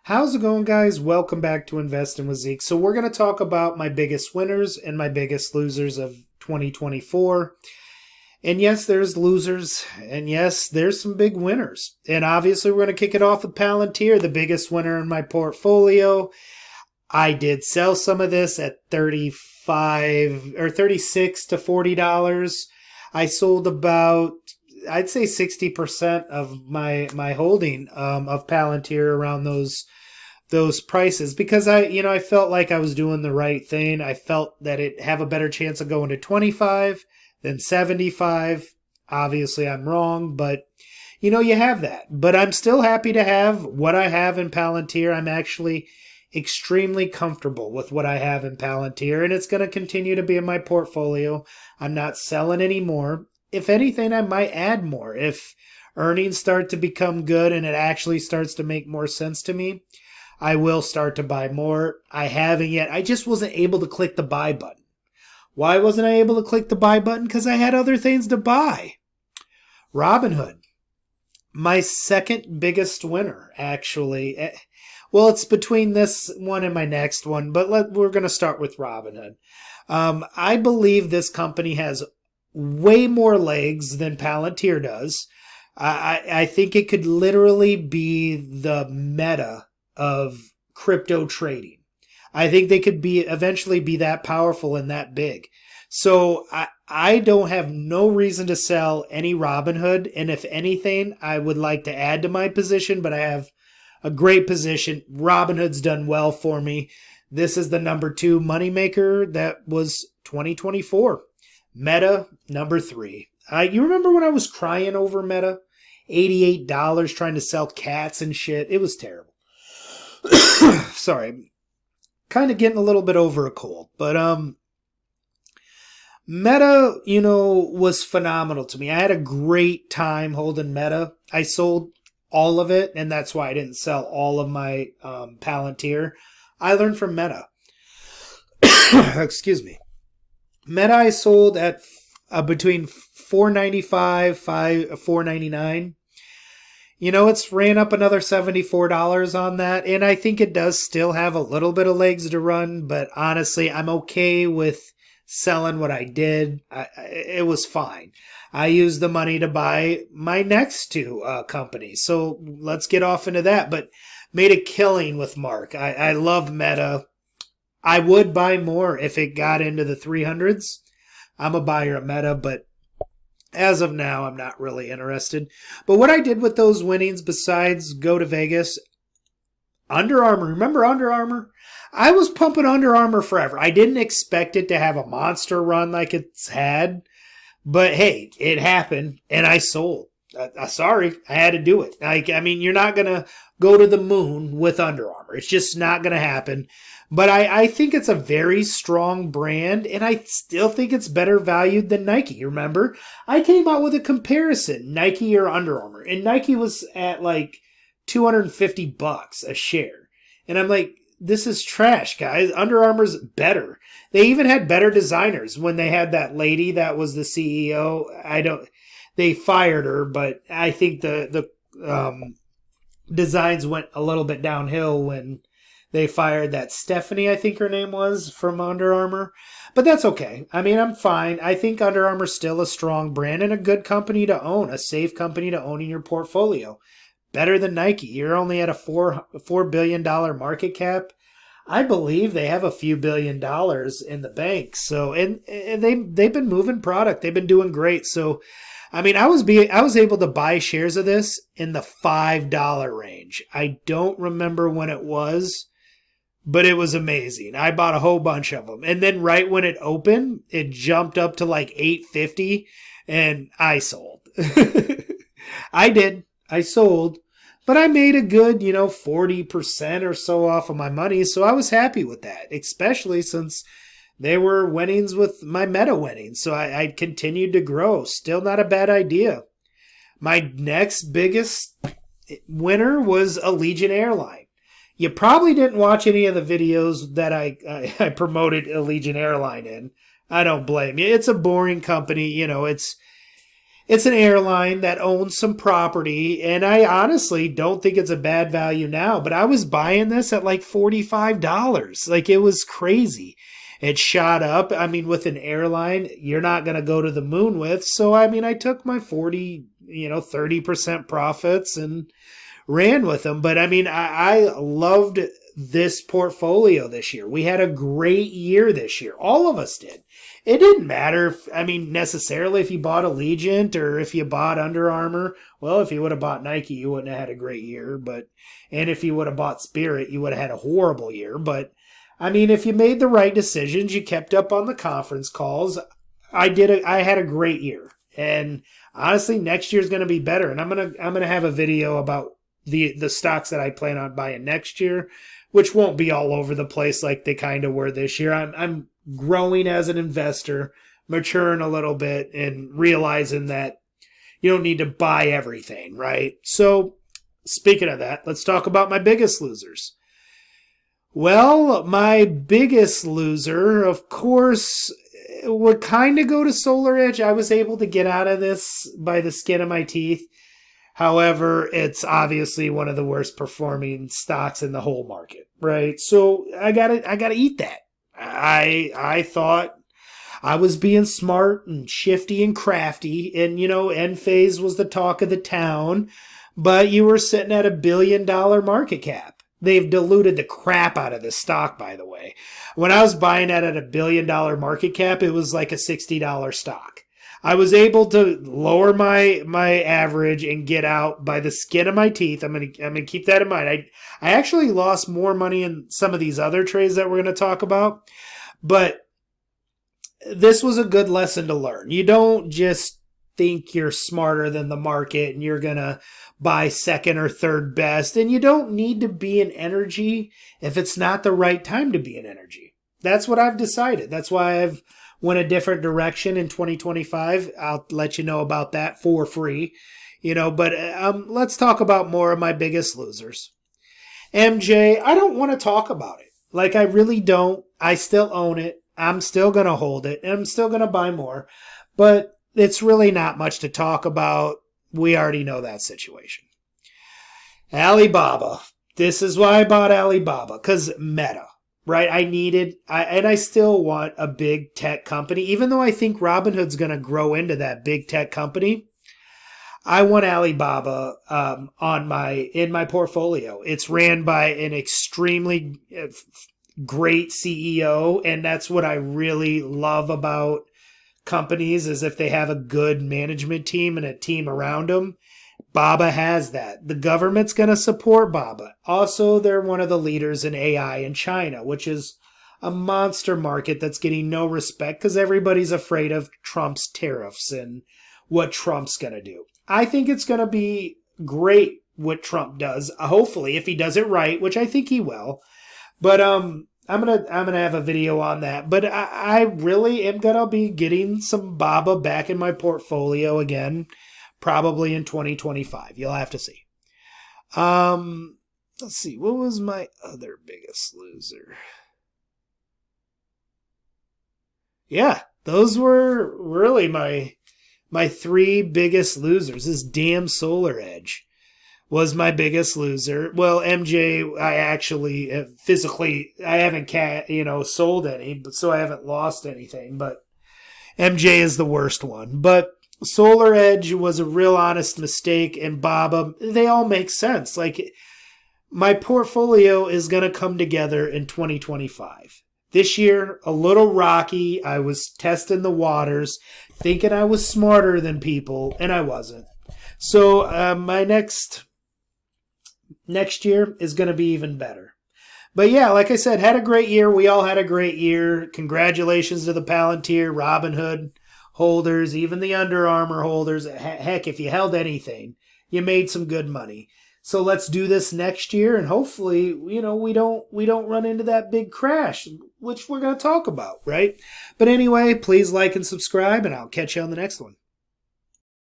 How's it going, guys? Welcome back to Investing with Zeke. So, we're going to talk about my biggest winners and my biggest losers of 2024. And yes, there's losers, and yes, there's some big winners. And obviously, we're going to kick it off with Palantir, the biggest winner in my portfolio. I did sell some of this at 35 or 36 to $40. I sold about, I'd say, 60% of my holding of Palantir around those prices because I felt like I was doing the right thing. I felt that it have a better chance of going to 25 than 75. Obviously I'm wrong, but you have that. But I'm still happy to have what I have in Palantir. I'm actually extremely comfortable with what I have in Palantir, and it's going to continue to be in my portfolio. I'm not selling anymore. If anything, I might add more if earnings start to become good and it actually starts to make more sense to me. I will start to buy more. I haven't yet. I just wasn't able to click the buy button. Why wasn't I able to click the buy button? Because I had other things to buy. Robinhood, my second biggest winner, actually. Well, it's between this one and my next one, but we're going to start with Robinhood. I believe this company has way more legs than Palantir does. I think it could literally be the Meta of crypto trading. I think they could eventually be that powerful and that big. So I don't have no reason to sell any Robinhood. And if anything, I would like to add to my position, but I have a great position. Robinhood's done well for me. This is the number 2 moneymaker that was 2024. Meta, number 3. You remember when I was crying over Meta? $88 trying to sell cats and shit. It was terrible. Sorry. Kind of getting a little bit over a cold. But Meta, was phenomenal to me. I had a great time holding Meta. I sold all of it, and that's why I didn't sell all of my Palantir. I learned from Meta. Excuse me. Meta I sold at between $4.95, $4.99. It's ran up another $74 on that, and I think it does still have a little bit of legs to run, but honestly, I'm okay with selling what I did. It was fine. I used the money to buy my next 2 companies, so let's get off into that, but made a killing with Mark. I love Meta. I would buy more if it got into the 300s. I'm a buyer of Meta, but as of now, I'm not really interested. But what I did with those winnings, besides go to Vegas, Under Armour. Remember Under Armour? I was pumping Under Armour forever. I didn't expect it to have a monster run like it's had. But hey, it happened, and I sold. Sorry, I had to do it. You're not going to go to the moon with Under Armour. It's just not going to happen. But I think it's a very strong brand, and I still think it's better valued than Nike. Remember, I came out with a comparison, Nike or Under Armour, and Nike was at like $250 a share. And I'm like, this is trash, guys. Under Armour's better. They even had better designers when they had that lady that was the CEO. They fired her, but I think the designs went a little bit downhill when they fired that Stephanie, I think her name was, from Under Armour. But that's okay. I'm fine. I think Under Armour's still a strong brand and a good company to own, a safe company to own in your portfolio. Better than Nike. You're only at a $4 billion market cap. I believe they have a few $1 billion in the bank. So, and they've been moving product. They've been doing great. So, I was able to buy shares of this in the $5 range. I don't remember when it was, but it was amazing. I bought a whole bunch of them. And then right when it opened, it jumped up to like $8.50 and I sold. I did. I sold, but I made a good, 40% or so off of my money. So I was happy with that, especially since they were winnings with my Meta winnings. So I continued to grow. Still not a bad idea. My next biggest winner was Allegiant Airline. You probably didn't watch any of the videos that I promoted Allegiant Airline in. I don't blame you. It's a boring company. It's an airline that owns some property, and I honestly don't think it's a bad value now, but I was buying this at like $45. Like, it was crazy. It shot up. I mean, with an airline, you're not going to go to the moon with. So, I mean, I took my 30% profits and ran with them. But I mean, I loved this portfolio this year. We had a great year this year. All of us did. It didn't matter, necessarily if you bought Allegiant or if you bought Under Armour. Well, if you would have bought Nike, you wouldn't have had a great year. And if you would have bought Spirit, you would have had a horrible year. But I mean, if you made the right decisions, you kept up on the conference calls. I had a great year. And honestly, next year's going to be better. And I'm going to have a video about the stocks that I plan on buying next year, which won't be all over the place like they kind of were this year. I'm growing as an investor, maturing a little bit, and realizing that you don't need to buy everything, right? So, speaking of that, let's talk about my biggest losers. Well, my biggest loser, of course, would kind of go to SolarEdge. I was able to get out of this by the skin of my teeth. However, it's obviously one of the worst performing stocks in the whole market, right? So I gotta eat that. I thought I was being smart and shifty and crafty, and Enphase was the talk of the town, but you were sitting at $1 billion market cap. They've diluted the crap out of this stock, by the way. When I was buying it at $1 billion market cap, it was like a $60 stock. I was able to lower my average and get out by the skin of my teeth. I'm gonna keep that in mind. I actually lost more money in some of these other trades that we're gonna talk about, but this was a good lesson to learn. You don't just think you're smarter than the market and you're gonna buy second or third best, and you don't need to be in energy if it's not the right time to be in energy. That's what I've decided. That's why I've went a different direction in 2025. I'll let you know about that for free, but let's talk about more of my biggest losers. MJ, I don't want to talk about it. Like, I really don't. I still own it. I'm still going to hold it, and I'm still going to buy more, but it's really not much to talk about. We already know that situation. Alibaba. This is why I bought Alibaba, because Meta. Right, I still want a big tech company, even though I think Robinhood's going to grow into that big tech company. I want Alibaba in my portfolio. It's ran by an extremely great CEO, and that's what I really love about companies, is if they have a good management team and a team around them. Baba has that. The government's going to support Baba. Also, they're one of the leaders in AI in China, which is a monster market that's getting no respect because everybody's afraid of Trump's tariffs and what Trump's going to do. I think it's going to be great what Trump does. Hopefully, if he does it right, which I think he will. But I'm gonna have a video on that. But I really am gonna be getting some Baba back in my portfolio again. Probably in 2025. You'll have to see. Let's see. What was my other biggest loser? Yeah, those were really my three biggest losers. This damn SolarEdge was my biggest loser. Well, MJ, I actually I haven't sold any, but so I haven't lost anything. But MJ is the worst one. But SolarEdge was a real honest mistake, and Baba, they all make sense. Like, my portfolio is going to come together in 2025. This year, a little rocky. I was testing the waters, thinking I was smarter than people, and I wasn't. So my next year is going to be even better. But yeah, like I said, had a great year. We all had a great year. Congratulations to the Palantir, Robinhood holders, even the Under Armour holders. Heck, if you held anything, you made some good money. So let's do this next year, and hopefully, we don't run into that big crash, which we're going to talk about, right? But anyway, please like and subscribe, and I'll catch you on the next one.